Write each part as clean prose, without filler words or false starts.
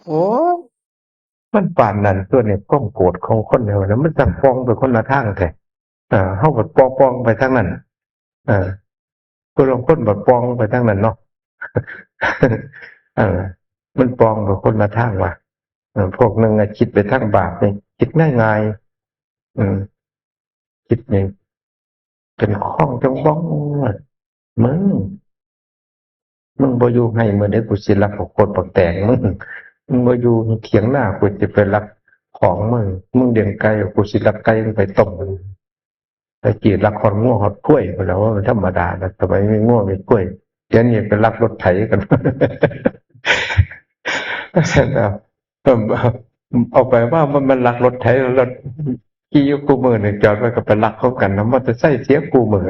โอ้มันป่านนั้นตัวเนี่ยก้องโกรธของคนเดียวนะมันสั่งฟ้องไปคนละทางแท้เฮาบัดปองไปทางนั้นเออผู้ลางคนบัดปองไปทางนั้นเนาะเออมันปองไปคนละทางว่ะพวกหนึงคิดไปทางบาปนี่คิดง่ายๆคิดนี่เป็นข้องจังบ้องว่ามึงมึงบ่อยู่ให้มื้อใดกูสิรับเอาโคตรบักแตงมึงบ่อยู่เถียงหน้ากูสิไปรับของมึงเลี้ยงไก่กูสิรับไก่มึงไปต้ม แต่กี่รักคนง่วงหดกล้วยไปแล้วว่ามันธรรมดาแต่ทำไมไม่ง่วงไม่กล้วยเดี๋ยวนี้เป็นรักรถไถกันเสร็จแล้วเอาไปว่ามันรักรถไถรถขี่ยกูมือเนี่ยจอดไว้ก็เป็นรักเขากันนะมันจะใส่เสียกูมือ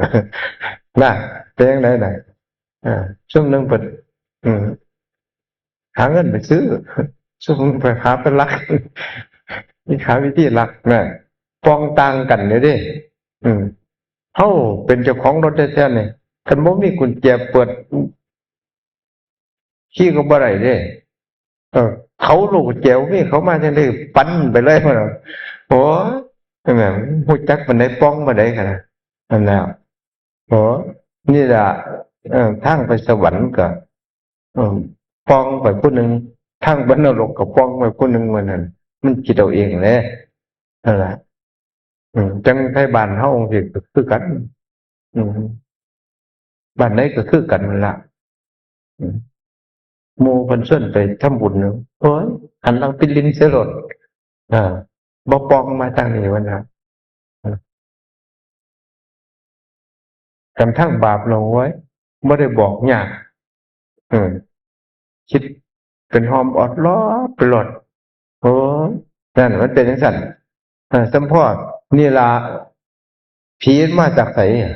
น่ะเป็นยังไงไหนช่วงนึงเป็นอืมหาเงินไปซื้อช่วงนึงไปหาเป็นรักมีหาวิธีรักนะปองตังกันเลยดิอืม เฮาเป็นเจ้าของรถแท้ๆนี่คันบ่มีกุญแจเปิดขี่ก็บ่ได้เด้เออเขาลูกกุญแจบ่มีเขามาจังได๋ปั่นไปเลยพุ่นน่ะโอ้ยนั่นน่ะฮู้จักปานใดป้องปานใดคั่นน่ะนั่นแหล้วโอ้นี่ล่ะทางไปสวรรค์ก็เอ่อป้องไปผู้หนึ่งทางไปนรกก็ป้องไปผู้หนึ่งว่านั่นมันคิดเอาเองแหละนั่นล่ะจังไทบ้านเฮาสิก็คือกันอืมบ้านใดก็คือกันนั่นล่ะอืม หมู่เพิ่นชวนไปทำบุญเนาะโอ๊ยหันหลังปิดลิ้นเสียโลดอาบ่ปองมาทางนี้ว่านะกันทางบาปเราไว้บ่ได้บอกยากเออคิดเป็นหอมออดล้อไปโลดโอ้ยนั่นมันเป็นจังซั้นซัมพ้อนี่ล่ะผีมาจากไสอะ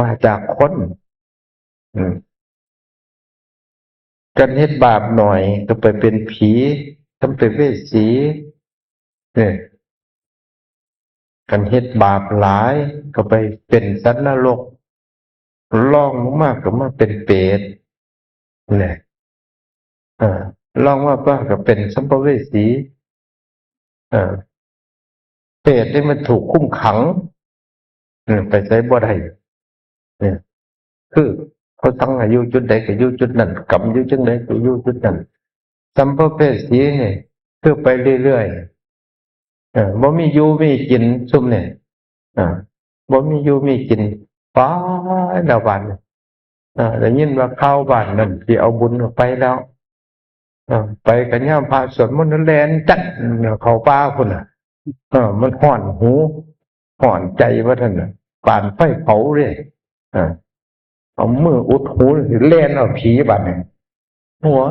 มาจากคนอืมกันเฮ็ดบาปหน่อยก็ไปเป็นผีทำเป็นเวสสีเนี่ย กันเฮ็ดบาปหลายก็ไปเป็นสัตว์นรกรองลงมาก็มาเป็นเปรตแหละเออรองมาบ้างก็เป็นสัมภเวสีเออเปรตนี่มันถูกคุมขังไปไสบ่ได้เนี่ยคือเขาตั้งอายุจุดใดก็อยู่จุดนั้นกรรมอยู่จังใดก็อยู่จุดนั้นสัมภเวสีนี่คือไปเรื่อยๆบ่มีอยู่มีกินซุมนี่อาบ่มีอยู่มีกินไปแล้วบัดนี้ ได้ยินว่าข่าวบ้านนั่นสิเอาบุญออกไปแล้วไปกันยามพระสวดมนต์แล่นจัดเข้าป่าพุ่นน่ะมันร้อนหูร้อนใจว่าซั่นน่ะปานไฟเผาเลยอาเอามืออุดหูสิแล่นเอาผีบัดนี้หัว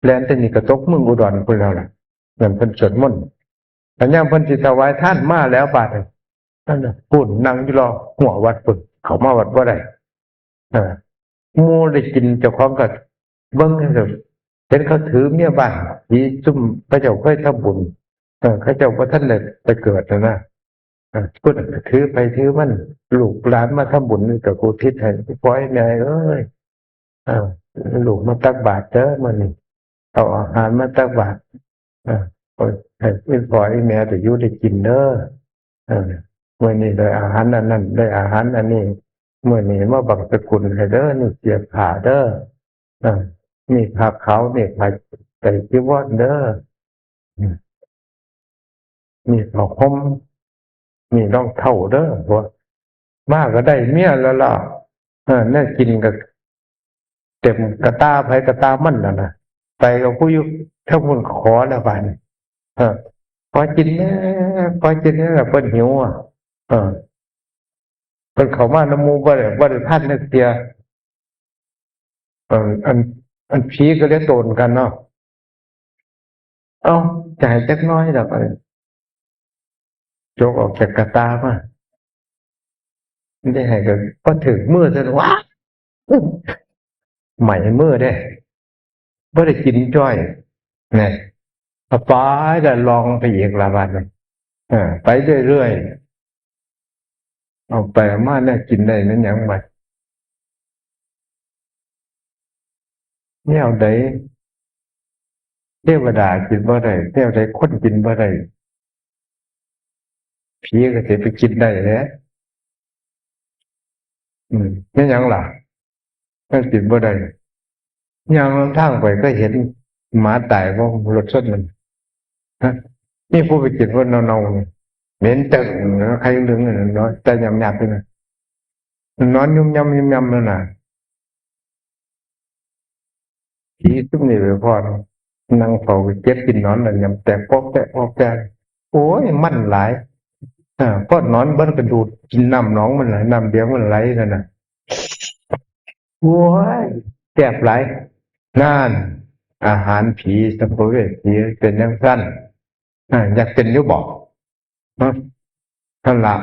แล่นแต่นี่ก็ตกเมืองอุดรพุ่นแล้วล่ะนั่นเพิ่นสวดมนต์กันยามเพิ่นสิถวายทานมาแล้วบัดนี้นั่นน่ะพูนนั่งอยู่รอหัววัดพุ่นเข้ามาวัดบ่ได้เออ หมู่ได้กินเจ้าของก็เบิ่งจั่งซี้เห็นเขาถือเมียบ้านผีซุ่มเขาเจ้าเคยทำบุญเขาเจ้าบ่ทันได้ไปเกิดนะพุ่นก็ถือไปถือมันลูกหลานมาทำบุญนี่ก็อุทิศให้พ่อให้แม่เอ้ยเออลูกมาตักบาตรเด้อมื้อนี้เอาอาหารมาตักบาตรเออโอ้ยให้พ่อให้แม่ได้อยู่ได้กินเด้อเออมื้อนี้ได้อาหารอันนั้นได้อาหารอันนี้ เมื่อนี้มาบังสกุลให้เด้อนี่เสียผ้าเด้ออ่านี่ผ้าขาวนี่ผ้าใส่จีวรเด้ออืมนี่ผ้าห่มนี่รองเท้าเด้อบ่มาก็ได้เมียแล้วล่ะแน่กินก็เต็มกระตาไผกระตามันนั่นน่ะไปกับผู้อยู่ทั้งคนขอแล้วบาดนี้เออขอกินแหน่ขอกินแหน่เพิ่นหิวเออเพิ่นเข้ามานำหมู่บ่ได้ทันจักเที่ยอันผีก็เลยโตนกันเนาะ เอ้าจ่ายจักหน้อยดอกโจกออกจากกระตามาไม่ได้ให้ก็พอถึงมื้อเท่านั้นว้าใหม่มื้อเด้บ่ได้กินจ้อยนี่เอาไปแล้วลองไปอีกละบัดนี้ไปเรื่อยๆเอาไปเอามาแนวกินได้แม่นหยังบัดแนวใด เทวดากินบ่ได้เทวดาคนกินบ่ได้ผีก็สิไปกินได้แหละแม่นหยังล่ะมันกินบ่ได้ย่างนำทางไปก็เห็นหมาตายเพราะรถชนมันฮะมีผู้ไปกินว่าเนาๆเหม็นตึงใครดึงเนาะแต่ยำๆด้วยนะนอนยุ่มยำยุ่มยำนั่นน่ะผีซุ่มนี่ไปพอนั่งเฝ้าเจ็บกินนอนน่ะยำแต่ปอกแต่ออกแต่โอ้ยมันหลายพอนอนเบิ้นกระดูดกินน้ำหนองมันไหลน้ำเดียวมันไหลนั่นน่ะโอ้ยแซ่บหลายนั่นอาหารผีสัมภเวสีเป็นจังซั่นอยากเป็นอยู่บ่ท่านละ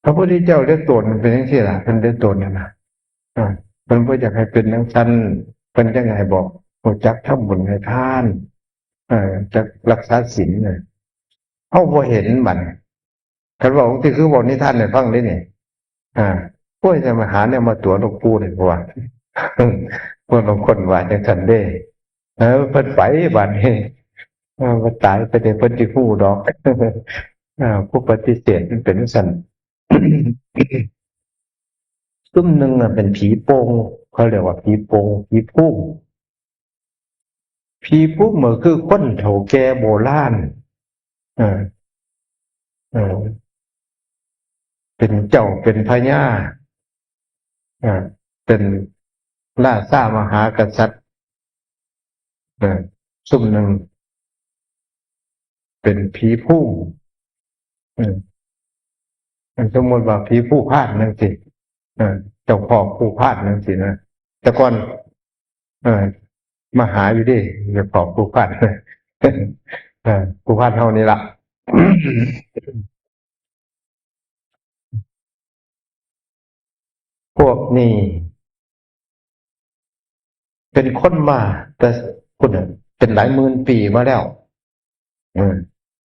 พระพุทธเจ้าได้ตนเป็นจังซี่ล่ะเพิ่นได้ตนนั่นน่ะเพิ่นบ่อยากให้เป็นจังซั่นเพิ่นจังไงบอกรู้จักทำบุญให้ทานจักรักษาศีลน่ะเฮาบ่เห็นมันคันเว้าที่คือเว้านิทานให้ฟังได้นี่โอ้ยจะมาหาแนวมาตั๋วหลวงปู่นี่ว่าเพิ่นบางคนว่าจังซั่นเด้เพิ่นไปบัดนี้ว่าตายไปได้เพิ่นสิฮู้ดอกผู้ปฏิเสธมันเป็นจังซั่น ซุ่มหนึ่งเป็นผีโป่งเขาเรียกว่าผีโป่งผีพุ่งผีพุ่งมันคือคนเฒ่าแก่โบราณเออเออเป็นเจ้าเป็นพญาเป็นราชามหากษัตริย์ซุ่มหนึ่งเป็นผีพุ่งสมมติว่าผีผู้พาดนั่นสิเจ้าพ่อผู้พาดนั่นสินะแต่ก่อนเออมาหาอยู่ดิเจ้าพ่อผู้พาดผู้พาดเท่านี้ละพวกนี้เป็นคนมาแต่คุณเป็นหลายหมื่นปีมาแล้ว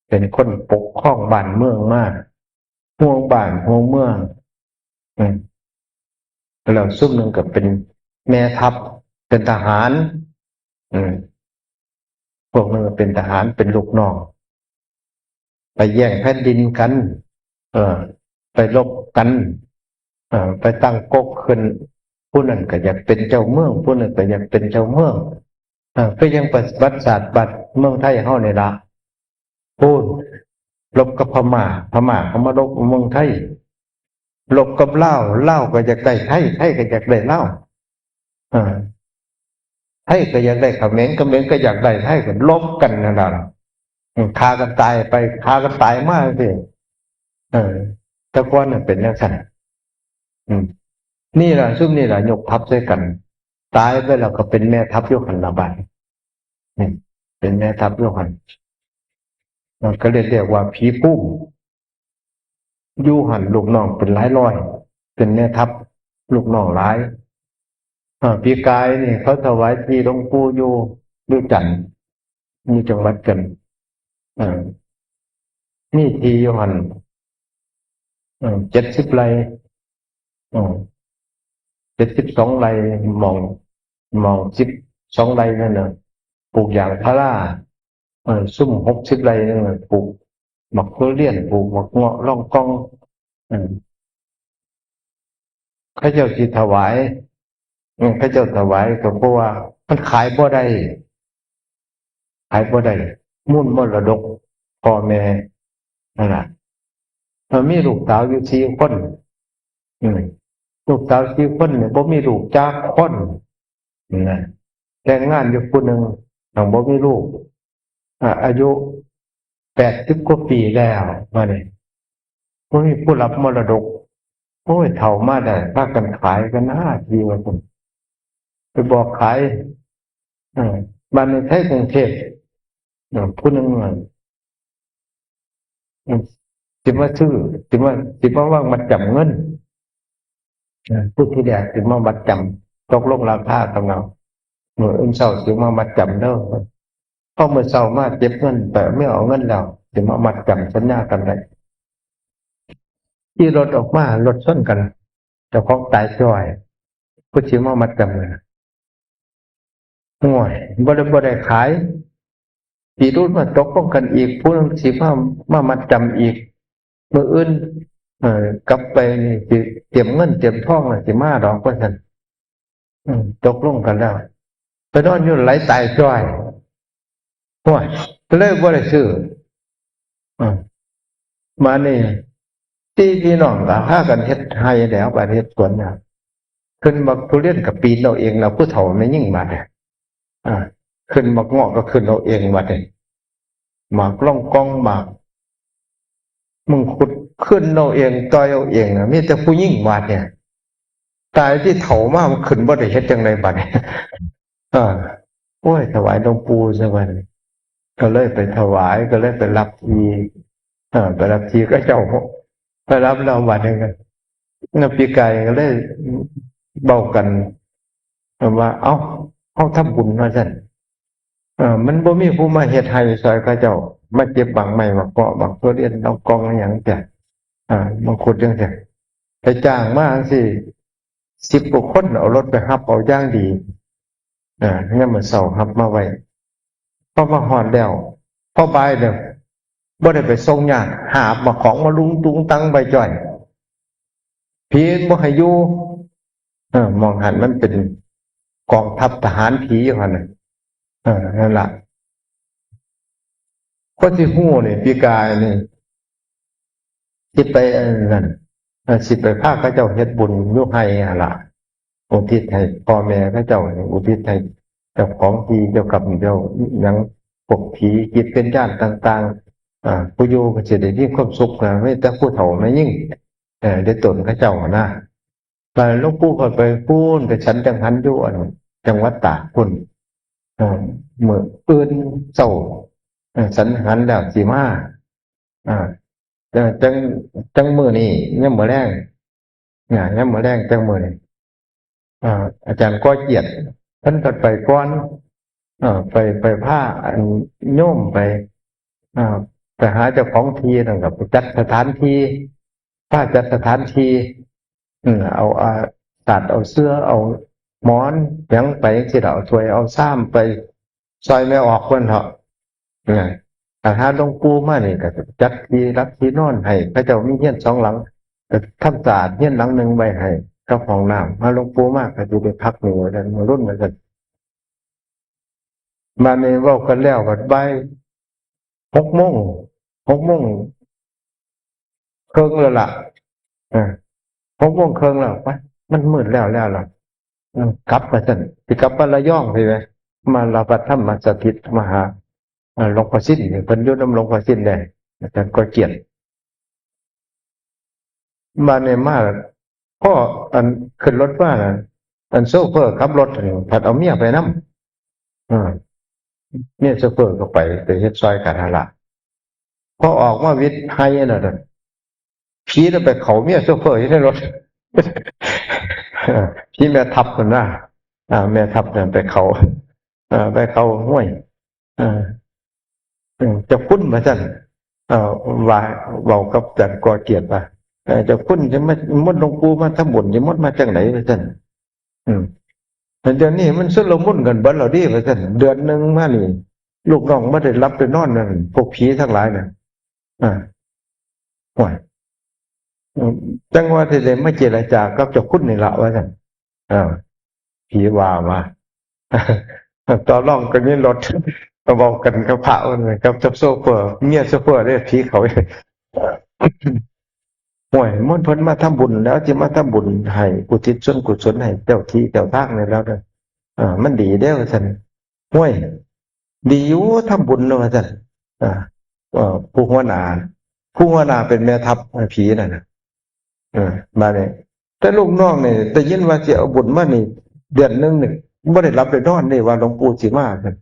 เป็นคนปกครองบ้านเมืองมากห่วงบ้านห่วงเมืองแล้วซุ่มหนึ่งกับเป็นแม่ทัพเป็นทหารพวกนึงเป็นทหารเป็นลูกน้องไปแย่งแผ่นดินกันไปรบกันไปตั้งก๊กขึ้นผู้นั้นก็อยากเป็นเจ้าเมืองผู้นั้นก็อยากเป็นเจ้าเมืองก็ยังปฏิบัติศาสตร์บัดเมืองไทยเฮานี่ล่ะพูดรบกับพม่าเขามารบเมืองไทยรบกับลาวก็อยากได้ไทยก็อยากได้ลาวไทยก็อยากได้เขมรก็อยากได้ไทยก็ลบกันนั่นล่ะฆ่ากันตายไปฆ่ากันตายมากสิแต่ก่อนน่ะเป็นจังซั่นนี่ล่ะซุ่มนี่ล่ะยกทัพใส่กันตายไปแล้วก็เป็นแม่ทัพอยู่หั่นล่ะบัดเป็นแม่ทัพอยู่หั่นก็เลยเรียกว่าผีพุ่งอยู่หั่นลูกน้องเป็นหลายร้อยเป็นแม่ทัพลูกน้องหลายปีกายนี่เขาถวายที่หลวงปู่อยู่จันทน์มีจังหวัดกันนี่ที่อยู่หั่น70 ไร่72 ไร่มอง12 ไร่นั่นน่ะปลูกยางพาราซุ่ม60 ไร่นั่นน่ะปลูกหมักทุเรียนปลูกหมักเงาะร่องกองเขาเจ้าสิถวายเขาเจ้าถวายก็เพราะว่ามันขายบ่ได้มุ่นมรดกพ่อแม่นั่นน่ะมีลูกสาวอยู่4 คนลูกสาว4 คนเนี่ยบ่มีลูกจักคนนะแต่งงานอยู่ผู้หนึ่งบ่มีลูกอายุ80 กว่าปีแล้วมาเนี่ยบ่มีผู้รับมรดกโอ้ยเฒ่ามาได้พากันขายกันทีว่าพุ่นไปบอกขายบ้านในไทยกรุงเทพผู้หนึ่งสิมาซื้อสิมาว่างมาจำเงินผู้ที่แดกสิมามัดจำตกลงราคากับเราเมื่อเช้าสิมามัดจำเด้อพอเมื่อเช้ามาเก็บเงินแต่ไม่เอาเงินแล้วสิมามัดจำสัญญากันได้ที่รถออกมารถชนกันเจ้าของตายจ่อยผู้สิมามัดจำเลยห่วยบ่ได้ขาย ปีรุ่นมาตกลงกันอีกผู้นึงสิมามัดจำอีกมื้ออื่นกลับไปนี่สิเตรียมเงินเตรียมทองน่ะสิมาดอกว่าซั่นตกลงกันแล้วไปนอนอยู่ไหลตายจ้อยโอ้ยเลยบ่ได้ซื้อมานี่พี่น้องก็พากันเฮ็ดไร่แล้วบัดเฮ็ดสวนน่ะขึ้นบักทุเรียนก็ปีนเอาเองแล้วผู้เฒ่าแม่ยิ่งบัดเนี่ยขึ้นบักเงาะก็ขึ้นเอาเองบัดนี้หมากล่องกองหมากมึงขุดขึ้นเอาเองต่อยเอาเองน่ะมีแต่ผู้หญิงบัดเนี่ยตายที่เฒ่ามามันขึ้นบ่ได้เฮ็ดจังไดบัดนี้โอ้ยถวายหลวงปู่ซะบัดนี้ก็เลยไปถวายก็เลยไปรับทีไปรับทีก็เจ้าไปรับเราบัดนึงกันปีกายก็เลยเบากันว่าเฮาทำบุญว่าซั่นมันบ่มีผู้มาเฮ็ดให้ซอยเขาเจ้ามาเก็บบางไม้มาเกาะบางทุเรียนเอากองอหยังแต่บางขุดจังซี่ไปจ้างมาจังซี่10กว่าคนเอารถไปรับเอาอย่างดียามมื้อเช้ารับมาไว้พอมาฮอดแล้วพอบ่ายแล้วบ่ได้ไปส่งญาติหาบมาของมาลุงตุงตังใบจ้อยผีบ่ให้อยู่มองหันมันเป็นกองทัพทหารผีอยู่หั่นน่ะนั่นล่ะคนที่ฮู้นี่ปีกายนี่สิไปนั่นสิไปพาเขาเจ้าเฮ็ดบุญอยู่ให้หั่นล่ะอุทิศให้พ่อแม่เขาเจ้าอุทิศให้เจ้าของที่เจ้ากรรมเจ้าหยังพวกผีจิตเป็นญาติต่างๆผู้อยู่ก็สิได้มีความสุขไม่แต่ผู้เฒ่าไม่ยิ่งได้ตนเขาเจ้านะไปหลวงปู่ก็ไปพูนไปฉันจังหันอยู่จังหวัดตากพุ่นมื้ออื่นเช้าฉันหันแล้วสิมาจังมื้อนี้ยามมื้อแลงยามมื้อแลงจังมื้อนี้อาจารย์ก้อเกียรติเพิ่นก็ไปก่อนไปพาโยมไปหาเจ้าของที่นั่นก็ไปจัดสถานที่พาจัดสถานที่เอาตัดเอาเสื้อเอาหมอนหยังไปสิเอาถ้วยเอาซ้ำไปซอยไม่ออกเพิ่นเถาะถ้าหลวงปู่มานี่ก็จัดที่รับที่นอนให้พระเจ้ามีเฮียน2หลังก็ทำสะอาดเฮียนหลังนึงไว้ให้กับห้องน้ำมาหลวงปู่มาก็สิได้พักนี่ว่าซั่นมารุ่นว่าซั่นมานี่เว้ากันแล้วก็บ่าย6:00 น6:00 นครึ่งแล้วล่ะ6:00 นครึ่งแล้วไปมันมืดแล้วล่ะกลับว่าซั่นสิกลับมาระยองใช่มั้ยมาลาวัดธรรมสถิตมหาหลวงพ่อสิ้นเพิ่นอยู่นำหลวงพ่อสิ้นได้อาจารย์ก็เกียรติมาเนี่ยมาก็ขึ้นรถมาโชเฟอร์ขับรถผัดเอาเมียไปนำเนี่ยโชเฟอร์ก็ไปเฮ็ดซอยกันหั่นล่ะพอออกมาวิทย์ไห้น่ะผีแล้วไปเข้าเมียโชเฟอร์อยู่ในรถผีแม่ทัพพุ่นน่ะแม่ทัพนั่นไปเข้าห้วยเจ้าคุณว่าซั่นว่าเว้ากับอาจารย์ก่อเกียรติว่าเจ้าคุณจะมามดหลวงปู่มาทำบุญจะมดมาจากไหนว่าซั่นแต่เดี๋ยวนี้มันชุลมุนกันเบิดแล้วดิว่าซั่นเดือนนึงมานี่ลูกน้องบ่ได้รับได้นอนนั่นพวกผีทั้งหลายน่ะโอ้ยจังว่าที่ได้มาเจรจากับเจ้าคุณนี่ล่ะว่าซั่นผีว่ามาต่อรองกันนี่รถก็เว้ากันกับพระกับโชเฟอร์เมียโชเฟอร์ได้ผีเขาโอ้ยมันเพิ่นมาทำบุญแล้วสิมาทำบุญให้อุทิศส่วนกุศลให้เจ้าที่เจ้าทางนี่แล้วเด้อมันดีเด้อว่าซั่นโอ้ยดีอยู่ทำบุญเนาะว่าซั่นผู้หัวหน้าเป็นแม่ทัพผีนั่นน่ะมานี่แต่ลูกน้องนี่ได้ยินว่าสิเอาบุญมานี่เดือนนึงนี่บ่ได้รับได้นอนนี่ว่าหลวงปู่สิมาซั่น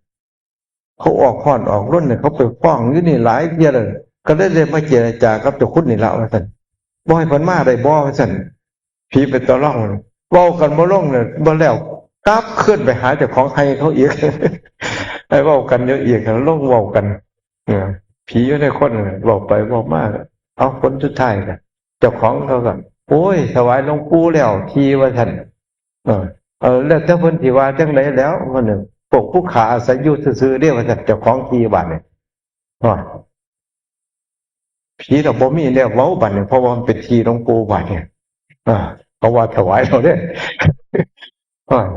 เขาออกฮ้อนออกร้นนี่เขาไปฟ้องอยู่นี่หลายเที่ยแล้วก็ได้มาเจรจากับเจ้าคุณนี่ล่ะว่าซั่นบ่ให้เพิ่นมาได้บ่ว่าซั่นผีเป็นตะล่องเว้ากันบ่ลงเนี่ยบ่แล้วกลับขึ้นไปหาเจ้าของให้เขาอีกให้เว้ากันเยอะอีกลงเว้ากันผีอยู่ในคนเว้าไปเว้ามาเอาคนสุดท้ายน่ะเจ้าของเขาก็โอ้ยถวายหลวงปู่แล้วทีว่าซั่นแล้วแต่เพิ่นสิว่าจังได๋แล้วว่านึง วกผู้ขาอาศัยอยู่ซื่อๆเรียกว่าเจ้าของที่บ้านเนี่ยว่าผีเราบ่มีแล้วเว้าบ้านเนี่ยเพราะว่ามันเป็นที่หลวงปู่บ้านเนี่ยเพราะว่าถวายเราเด้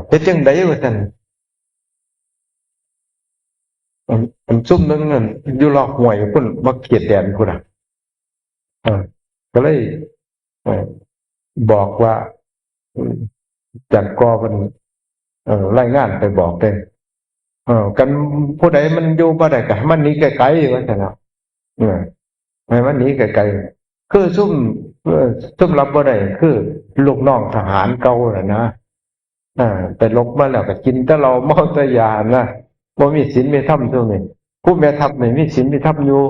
เฮ็ดจังไดว่าซั่นซุ่มนึงนั่นอยู่รอบห้วยพุ่นบ่เขตแดนพุ่นก็เลยเอ่อบอกว่าจันกอมันรายงานไปบอกเลยกันผู้ใดมันอยู่บ่ได้ก็ให้มันหนีไกลๆว่าซั่นเนาะเออให้มันหนีไกลๆคือซุ่มรับบ่ได้คือลูกน้องทหารเก่าน่ะนะไปลบมาแล้วก็กินแต่เหล้าเมาแต่ยานะบ่มีศีลมีธรรมซุนี้ผู้แม่ทัพนี่มีศีลมีธรรมอยู่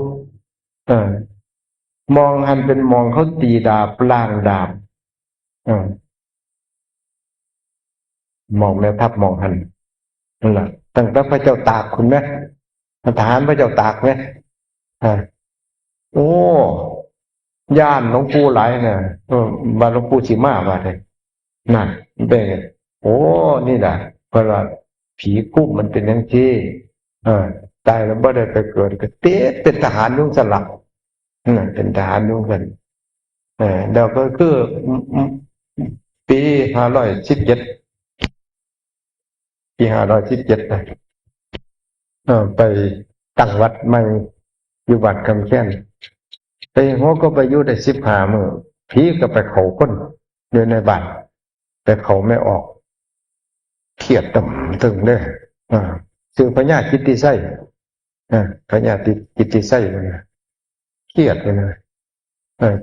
เออมองหันเป็นมองเขาตีดาบล้างดาบเออมองแม่ทัพมองหันนั่นล่ะตั้งแต่พระเจ้าตากคุณแม่ทหารพระเจ้าตากไหมโอ้ย่านหลวงปู่หลายเนี่ยบาหลวงปู่สิมาบาดเลยนั่นเป็นไงโอ้นี่แหละเพราะว่าผีกุ้มมันเป็นอย่างที่เออตายแล้วบ่ได้ไปเกิดก็เต๊ะเป็นทหารนุ่งสลักเป็นทหารนุ่งกันแล้วก็คือปี517ปี 517นะไปตั้งวัดใหม่อยู่วัดคำแค้นไปหัวก็ไปอยู่ได้15 มื้อผีก็ไปเขาคนอยู่ในบ้านแต่เขาไม่ออกเครียดต่ำตึงเลยซึ่งพญากิตติไส้พญากิตติไส้เลยเครียดเลย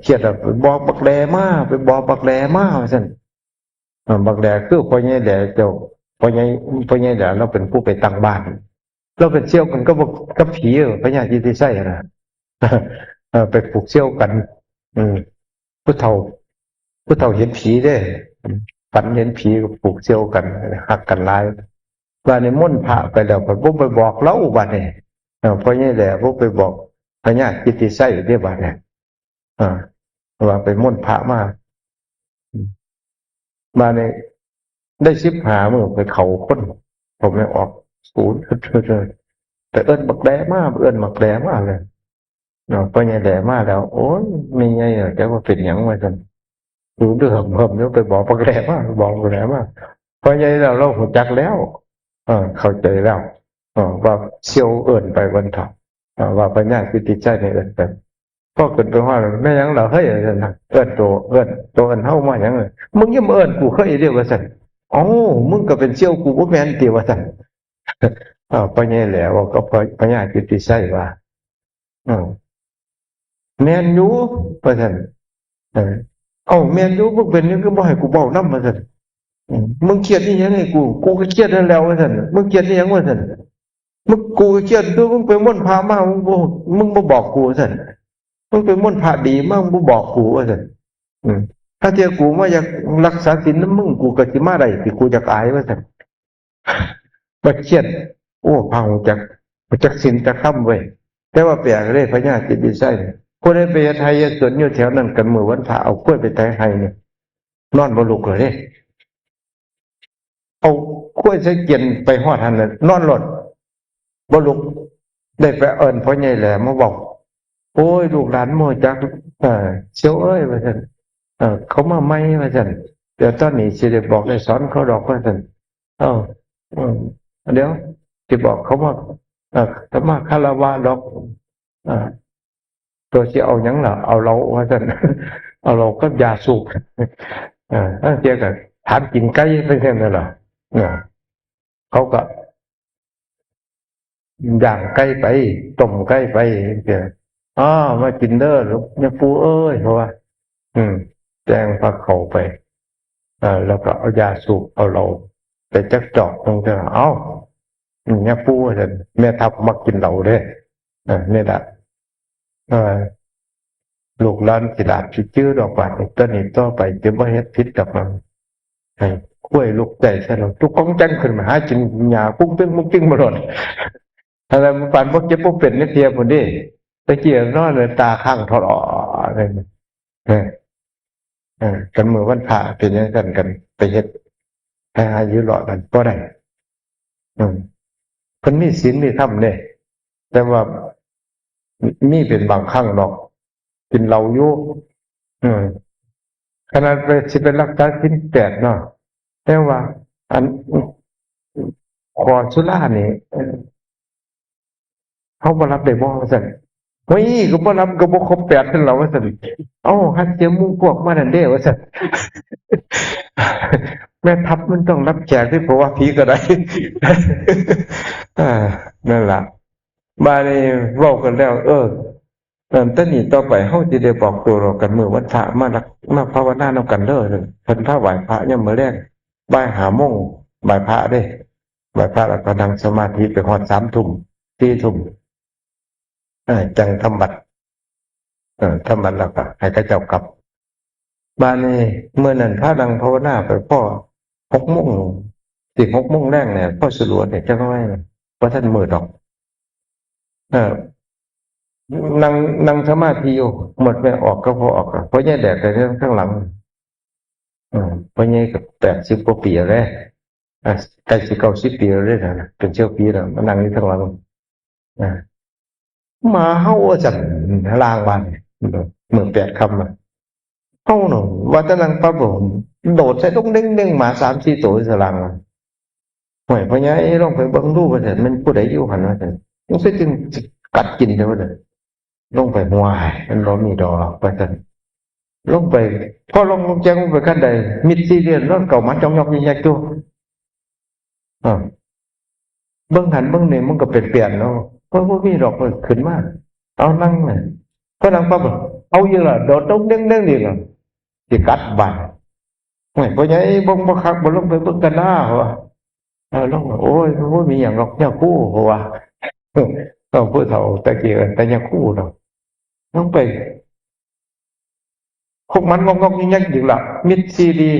เครียดไปบอกบักแดมาไปบอกบักแดมาว่าซั่นบักแดคือพ่อใหญ่แดเจ้าพ่อใหญ่แดเราเป็นผู้ไปตั้งบ้านเราเป็นเชี่ยวกันก็บอกกับผีพญากิตติไส้นะไปผูกเชี่ยวกันผู้เฒ่าเห็นผีได้ฝันเห็นผีก็ผูกเชี่ยวกันหักกันหลายว่าในม่นพระไปแล้วพวกไปบอกเล่าบัดเนี่ยเพราะนี่แหละพวกไปบอกพญากิตติไส้เรียบบัดเนี่ยว่าไปม่นพระมาในได้15 มื้อไปเขาคนผมไม่ออกศูนย์เลยแต่เอิ้นบักแดมากเอิ้นบักแดมากเลยเพราะนี่แหละมาแล้วโอ้ยไม่ไงจะว่าเป็นอย่างไรกันรู้เรื่องผมเนี่ยไปบอกบักแดมากบอกบักแดมากเพราะนี่เราหัวจักแล้วเข้าใจแล้วว่าเชี่ยวเอิ้นไปวันถัดว่าพญากิตติไส้ในเอิ้นไปก็เกิดเป็นว่าไม่ยังเราเฮ้ยเอิ้นตัวเอิ้นเฮามาอย่างเลยมึงยังเอิ้นกูเคยเรียกว่าสั่นอ๋อมึงก็เป็นเชี่ยวกูบ่แม่นติว่าสั่นพญาแหล้วก็พญากิตติไส้ว่าแม่นอยู่ว่าสั่นแม่นอยู่มึงเป็นยังก็บ่ให้กูเว้านำว่าสั่นมึงเครียดอีหยังให้กูก็เครียดนั่นแล้วว่าซั่นมึงเครียดอีหยังว่าซั่นมึงกูเครียดด้วยมึงไปม่วนพระมามึงบ่บอกกูว่าซั่นมึงไปม่วนพระดีมามึงบ่บอกกูว่าซั่นถ้าเจอกูมาอยากรักษาศีลนำมึงกูก็สิมาได้สิกูจะอายว่าซั่นบ่เครียดโอ้พังจักศีลจักธรรมเว้ยแต่ว่าแปลกเลยพญากิตติไส้ผู้ใดไปเฮ็ดไห้เฮ็ดสวนอยู่แถวนั้นกันมื้อวันพระเอากล้วยไปไถให้เนี่ยนอนบ่ลุกเลยเด้เอาข้วยใส่เกียนไปฮอดหันน่ะนอนหลดบ่ลุกได้ไปเอิ้นพ่อใหญ่แหลมมาบอกโอ้ยลูกหลานโมจักเสียวเอ้ยว่าซั่นเขามาใหม่ว่าซั่นเดี๋ยวตอนนี้สิได้บอกได้สอนเขาดอกว่าซั่นเอ้าเดี๋ยวสิบอกเขาว่าถ้ามาคารวะดอกตัวสิเอาหยังล่ะเอาเราว่าซั่นเอาเรากับยาสูบเจียก็ถามกินไก่เป็นจังได๋ล่ะเขาก็ย่างไก่ไปต้มไก่ไปเดี๋ยวมากินเด้อลูกเนี่ยปูเอ้ยเพราะว่าแจ้งพาเขาไปแล้วก็เอายาสูบเอาเราไปจักจอกตรงเถอะเนี่ยปูเห็นแม่ทับมากินเราเด้นี่แหละลูกหลานสิดาสิจื้อดอกบานต้นนี้ต่อไปจะบ่เฮ็ดผิดกับมันกล้วยลูกใจใช่หรอทุกของจังขึ้นมาหากินหญ้าปุ้งตึ้งมุ้งติ้งมาหมดอะไรมันฝันบ่เจ็บบ่เป็นนี่เทียพุ่นดิตะเกียนอนเลยตาข้างทอดอะไรกันมือวันพระเป็นจังซั่นกันไปเฮ็ดให้อายุรอดกันบ่ได้ มันมีศีลมีธรรมเนี่ยแต่ว่ามีเป็นบางครั้งหรอกกินเหล้าอยู่อืมขนาดไปสิเป็นรักษาศีลแปดเนาะแต่ว่าอันขอสุรานี่เขาบ่รับได้บ่ว่าซั่นเฮ้ยก็บ่รับก็บ่ครบแปดนั่นแหละว่าซั่นเอ้าหัดเจอหมู่พวกมานั่นเด้ว่าซั่นแม่ทัพมันต้องรับแจกที่เพราะว่าผีก็ได้อ่านั่นล่ะมานี่เว้ากันแล้วแต่นี้ต่อไปเฮาสิได้บอกตัวเรากันมื้อวันพระมาภาวนานำกันเด้อเพิ่นพาไหว้พระยามมื้อแลงบ่าย5:00 นไหว้พระเด้ไหว้พระแล้วก็นั่งสมาธิไปฮอด3 ทุ่ม4 ทุ่มจังทำบัดทำบัดแล้วก็ให้เขาเจ้ากลับบ้านนี้เมื่อนั้นพระนั่งภาวนาไปพ่อ6 โมงสิ6 โมงแรงเนี่ยพ่อสรวจเนี่ยจังไว้บ่ทันมื้อดอกเออนั่งสมาธิอยู่หมดไม่ออกก็พอออกเพราะแย่แดดแต่ข้างหลังเพราะแย่กับ80 กว่าปีแล้วใกล้สิ90 ปีแล้วนะเป็นเชี่ยวปีแล้วมานั่งอยู่ข้างหลังมาเฮาจังลางบ้านเมื่อ8 ค่ำเฮาเนาะว่าแต่นั่งปั๊บผมโดดใส่ตรงเด้งๆหมา3-4 ตัวสลังห่วยเพราะแย่ลองไปเบิ่งดูว่าซั่นมันผู้ใดอยู่หั่นว่าซั่นจังซี่จึงกัดกินเด้อว่าซั่นลงไปหัวมันบ่มีดอกว่าซั่นลงไปพอลงแจ้งไปขั้นใดมิดซีเรียนรถเก่ามาจ้องยอกแยกตัวเบิ่งหันเบิ่งนี่มันก็เป็นเปลี่ยนเนาะเพราะบ่มีดอกขึ้นมาเอานั่งน่ะพอนั่งปั๊บเอาอยู่ล่ะโดดตรงเด้งๆนี่ล่ะสิกัดบาดโอ้ยบ่ใหญ่บ่คักบ่ลงไปเบิ่งกันหน้าว่าลงโอ้ยบ่มีหยังหรอกเนี่ยคู่ว่าต้องผู้เฒ่าตะกี้แต่ยังคู่เนาะลงไปพวกมันงอกๆยักๆอยู่ล่ะมิดซีดี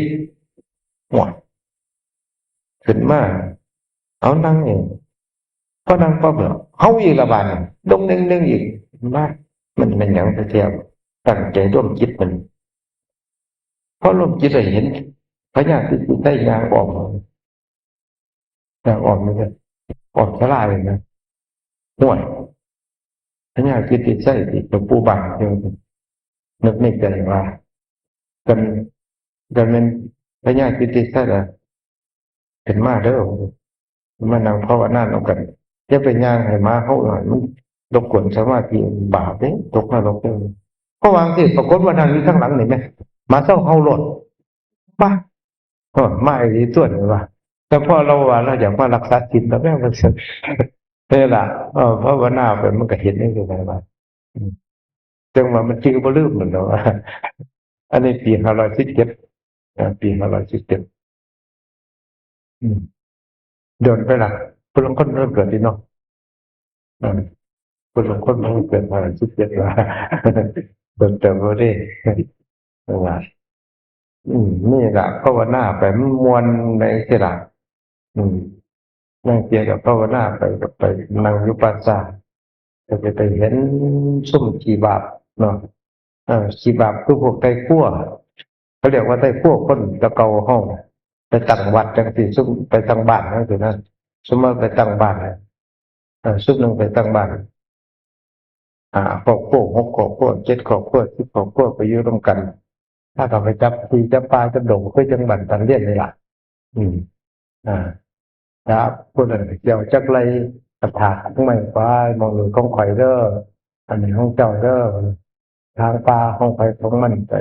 หัวขึ้นมาเอานั่งเองพอนั่งปั๊บเฮาอีกละบาดดงเด้งๆอีกมามันหยังเทียบตั้งใจร่วมจิตมันพอร่วมจิตได้เห็นพญาติสิได้ยางออกมันก็ออกสลายเลยนะห่วยพญาติสิใส่สิหลวงปู่บังเดี๋ยวนึกในใจว่ากันเป็นพญาติสิใส่ละเป็นมาเด้อมานั่งภาวนาเอากันจะเป็นย่างให้มาเฮาหน่อยมันรบกวนสมาธิบาปเด้ตกนรกเด้อเพราะวางสิปรากฏว่านั่งอยู่ข้างหลังนี่แม่มาเซาเฮาโลดป่ะมาไอ้ตัวนี่ว่าแต่พอเราว่าเราอยากมารักษาศีลแล้วแม่มันนี่ล่ะภาวนาไปมันก็เห็นได้คือไงว่าจังว่ามันจื้อบ่ลืมเหมือนเนาะอันนี้ปี517ปี517เดินไปล่ะคนลางคนเริ่มเกิดที่เนาะคนลางคนมันเกิด517ว่าเดินเติมบ่ได้ว่านี่ล่ะภาวนาไปมันม่วนในสิล่ะนั่งเกี่ยวกับภาวนาไปนั่งอยู่ปราสาทก็จะไปเห็นซุ่มขี้บาปเนาะขี้บาปคือพวกไต้กั่วเขาเรียกว่าไต้กั่วคนตะเกาห้องไปตั้งวัดจังซี่ซุ่มไปตั้งบ้านนั่นคือนั่นซุ่มมาไปตั้งบ้านซุ่มนึงไปตั้งบ้านครอบครัว6 ครอบครัว7 ครอบครัว10 ครอบครัวไปอยู่ร่วมกัน ถ้าเราไปจับที่จับปลาจับดงเพื่อจังหวัดตันเลียนนี่ล่ะครับพูดอะไรเกี่ยวจักไรกระถางไม่ฟ้ามองหรือของข่อยเด้ออันนี้ของเจ้าเด้อทางปลาของข่อยของมันไป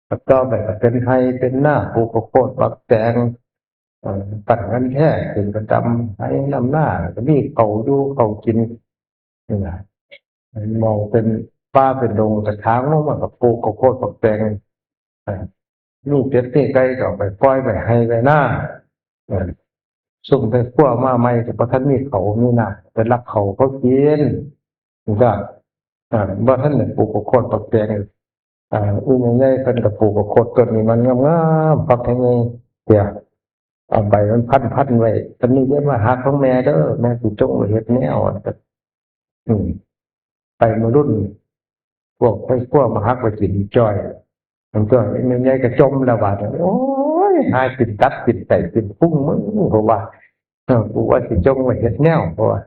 แล้วก็แบบเป็นไทยเป็นหน้าปลูกข้าวโพดปักแตงปั่นกันแค่เป็นประจำให้นำหน้าก็มีเขาดูเขากินนี่นะมองเป็นป้าเป็นดงกระถางลงมากับปลูกข้าวโพดปักแตงลูกเป็ดนี่ไก่ก็ไปปล่อยไปให้ไปหน้าสุ่มไปขั้วมาใหม่แต่พอท่านมีเขามีหน้าไปรักเขากินก็ว่าท่านเนี่ยปลูกข้าวโพดปักแตงอุ้ยใหญ่ๆเพิ่นก็ปลูกข้าวโพดต้นนี้มันงามๆปักให้ไงเดี๋ยวเอาใบมันพันไว้ตอนนี้เรียกว่าหักของแม่เด้อแม่สิจงเฮ็ดแนวไปมารุ่นพวกไปขั้วมาหักไปกินจ้อยมันก็ไม่ใหญ่ก็จมแล้วบาดโอ้ยหายกินตับกินไตกินพุงมึงเพราะว่า กูว่าสิจงไว้เฮ็ดแนวเพราะว่า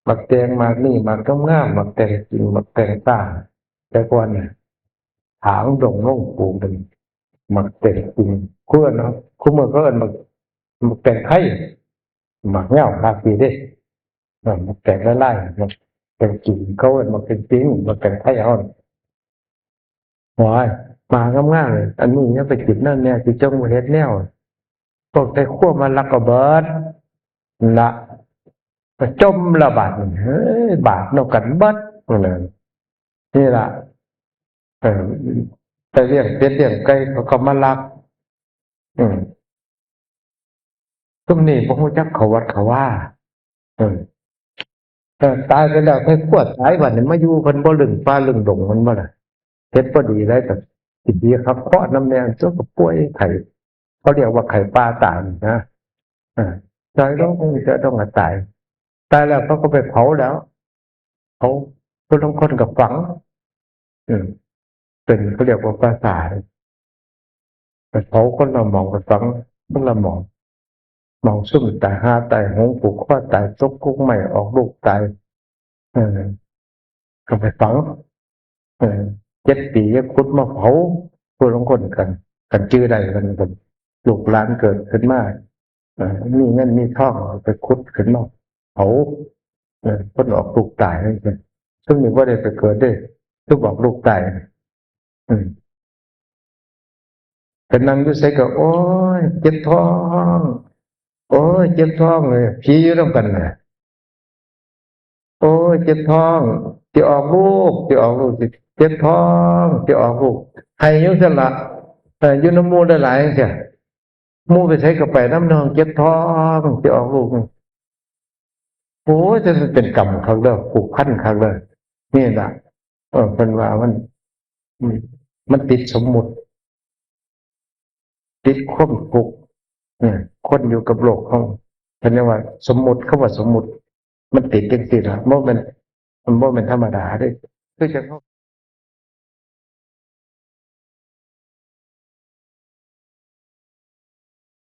มักแตงมากนี่มันก็งามมักแตงจริงมักแตงตาแต่ก่อนเนี่ยถางดงลงปลูกเป็นมักแตงจริงคู่เนาะคู่มือก็เอิ้นมักแตงไข่มักแนวภาษีเด้มักแตงไล่ๆมักแตงจริงเขาเอิ้นมักแตงจริงมักแตงไข่เฮาโอ้ยมางามๆเลยอันนี้เนี่ยไปกินนั่นเนี่ยสิจงไว้เฮ็ดแนวพวกแต่ขั้วมันลักก็เบิดละก็จมละบาดเฮ้ยบาดเนากันเบิดนั่นนี่ล่ะเออไปเลี้ยงเป็ดเลี้ยงไก่เขาก็มาลักอืมซุมนี้บ่ฮู้จักเขาวัดเขาว่าเออแต่ตายไปแล้วให้ขั้วตายบัดนี้มาอยู่เพิ่นบ่ลึงฟ้าลึงดงมันบ่ล่ะเฮ็ดบ่ดีได้ก็สิดีครับเคาะน้ำแดงตัวก็ป่วยไข้เขาเรียกว่าไข้ป่าตายนะเออตายแล้วคงจะต้องตายตายแล้วเขาก็ไปเผาแล้วเขาบางคนก็ฝังอืมเป็นเขาเรียกว่าปราสาทไปเผาคนละหม่องไปฝังคนละหม่องหม่องซุ่มตายหาตายโหงผูกคอตายตกคุกใหม่ออกลูกตายเออก็ไปฝังเออ7 ปียังขุดมาเผาผู้ลางคนกันชื่อใดกันลูกหลานเกิดขึ้นมามีเงินมีทองเอาไปขุดขึ้นมาเผาคนออกลูกตายนั่นเองซึ่งมีว่าได้ไปเกิดได้ทุกบอกลูกตายอืมก็นั่งอยู่ใส่ก็โอ้ยเจ็บท้องโอ้ยเจ็บท้องเลยผีอยู่ร่วมกันนะโอ้ยเจ็บท้องที่ออกลูกที่ออกลูกเจ็บท้องที่ออกลูกให้อยุ่งสละอยู่น้ำมูได้หลายเสียมูไปใช้กับไปน้ำนองเจ็บท้องที่ออกลูกโอ้ยจะเป็นกรรมครั้งเดียวผูกพันครั้งเลยนี่แหละเป็นว่าอืมมันติดสมมุติติดความทุกข์คนอยู่กับโลกเขาเป็นว่าสมมุติเขาว่าสมมุติมันติดจริงๆนะมันบ่เป็นธรรมดาเด้คือจะ